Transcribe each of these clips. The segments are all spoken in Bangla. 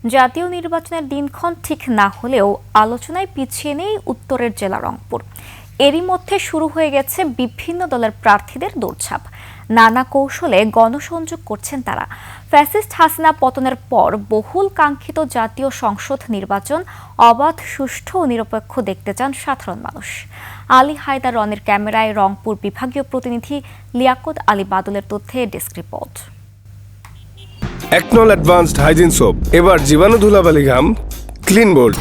জাতীয় নির্বাচনের দিনক্ষণ ঠিক না হলেও আলোচনায় পিছিয়ে নেই উত্তরের জেলা রংপুর। এরই মধ্যে শুরু হয়ে গেছে বিভিন্ন দলের প্রার্থীদের দৌড়ঝাঁপ। নানা কৌশলে গণসংযোগ করছেন তারা। ফ্যাসিস্ট হাসিনা পতনের পর বহুল কাঙ্ক্ষিত জাতীয় সংসদ নির্বাচন অবাধ, সুষ্ঠু ও নিরপেক্ষ দেখতে চান সাধারণ মানুষ। আলী হায়দার রনির ক্যামেরায় রংপুর বিভাগীয় প্রতিনিধি লিয়াকত আলী বাদলের তথ্যে ডেস্ক রিপোর্ট। একনল অ্যাডভান্সড হাইজিন সোপ, এবার জীবাণু ধুলাবালি ঘাম ক্লিন বোল্ড।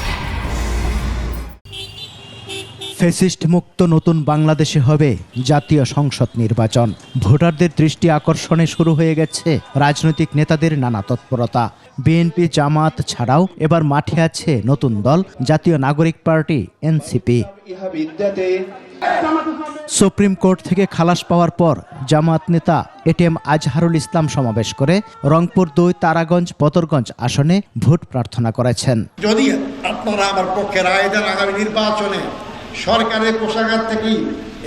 ফ্যাসিস্ট মুক্ত নতুন বাংলাদেশে হবে জাতীয় সংসদ নির্বাচন। ভোটারদের দৃষ্টি আকর্ষণে শুরু হয়ে গেছে রাজনৈতিক নেতাদের নানা তৎপরতা। বিএনপি, জামাত ছাড়াও এবার মাঠে আছে নতুন দল জাতীয় নাগরিক পার্টি এনসিপি। সুপ্রিম কোর্ট থেকে খালাস পাওয়ার পর জামাত নেতা এটিএম আজহারুল ইসলাম সমাবেশ করে রংপুর ২, তারাগঞ্জ, বদরগঞ্জ আসনে ভোট প্রার্থনা করেছেন। যদি আপনারা আমার পক্ষে রায় দেন, আগামী নির্বাচনে সরকারের কোষাগার থেকে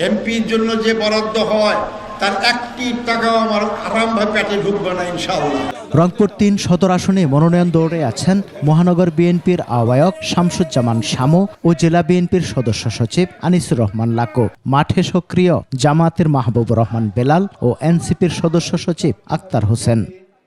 এমপির জন্য যে বরাদ্দ হয় তার একটি টাকাও আমার আরামভাবে পেটে ঢুকবে না ইনশাআল্লাহ। রংপুর ৩ সদর আসনে মনোনয়ন দৌড়ে আছেন মহানগর বিএনপির আহ্বায়ক শামসুজ্জামান শামু ও জেলা বিএনপির সদস্য সচিব আনিসুর রহমান লাকো। মাঠে সক্রিয় জামাতের মাহবুবুর রহমান বেলাল ও এনসিপির সদস্য সচিব আক্তার হোসেন।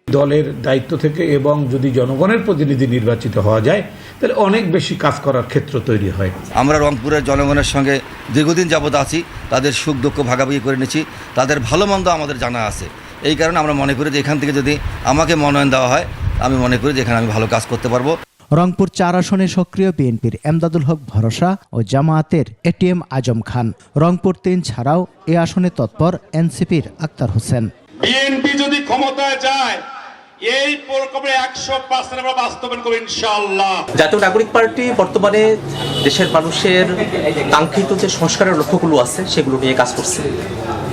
দলের দায়িত্ব থেকে এবং যদি জনগণের প্রতিনিধি নির্বাচিত হওয়া যায় তাহলে অনেক বেশি কাজ করার ক্ষেত্র তৈরি হয়। আমরা রংপুরের জনগণের সঙ্গে দীর্ঘদিন যাবত আছি, তাদের সুখ দুঃখ ভাগাভাগি করে নিয়েছি, তাদের ভালো মন্দ আমাদের জানা আছে। এই কারণে আমরা মনে করি যে এখান থেকে যদি আমাকে মনোনয়ন দেওয়া হয়, আমি মনে করি যে এখানে আমি ভালো কাজ করতে পারবো। রংপুর ৪ আসনে সক্রিয় বিএনপির এমদাদুল হক ভরসা ও জামায়াতের এটিএম আজম খান। রংপুর ৩ ছাড়াও এ আসনে তৎপর এনসিপির আক্তার হোসেন। বিএনপি যদি ক্ষমতায় যায় এই প্রকল্পে ১০০% আমরা বাস্তবায়ন করব ইনশাআল্লাহ। জাতীয় নাগরিক পার্টি বর্তমানে দেশের মানুষের কাঙ্ক্ষিত যে সংস্কারের লক্ষ্যগুলো আছে সেগুলো নিয়ে কাজ করছে।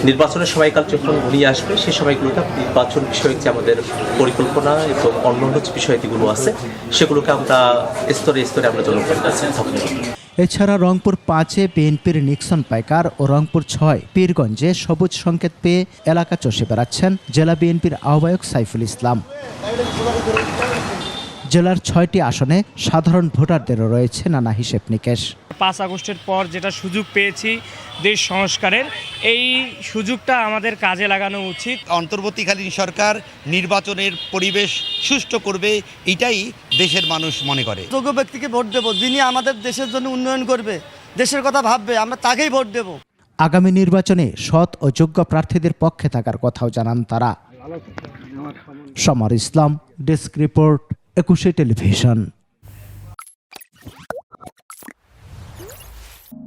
নির্বাচনের সময়কাল যখন ঘনিয়ে আসবে সেই সময়গুলোতে নির্বাচন বিষয়ক যে আমাদের পরিকল্পনা এবং অন্যান্য যে বিষয়গুলো আছে সেগুলোকে আমরা স্তরে স্তরে আমরা জনগণের কাছে থাকবো। এছাড়া রংপুর ৫-এ বিএনপির নিক্সন পাইকার ও রংপুর ৬ পীরগঞ্জে সবুজ সংকেত পেয়ে এলাকা চষে বেড়াচ্ছেন জেলা বিএনপির আহ্বায়ক সাইফুল ইসলাম। জেলার ৬টি আসনে সাধারণ ভোটারদেরও রয়েছে নানা হিসেব নিকেশ। ৫ আগস্টের পর যেটা সুযোগ পেয়েছি দেশ সংস্কারের, এই সুযোগটা আমাদের কাজে লাগানো উচিত। অন্তর্বর্তীকালীন সরকার নির্বাচনের পরিবেশ সুষ্ঠু করবে, এটাই দেশের মানুষ মনে করে। যোগ্য ব্যক্তিকে ভোট দেব, যিনি আমাদের দেশের জন্য উন্নয়ন করবে, দেশের কথা ভাববে, আমরা তাকেই ভোট দেব। আগামী নির্বাচনে সৎ ও যোগ্য প্রার্থীদের পক্ষে থাকার কথাও জানান তারা। সমর ইসলাম, ডেস্ক রিপোর্ট, ২১ টেলিভিশন।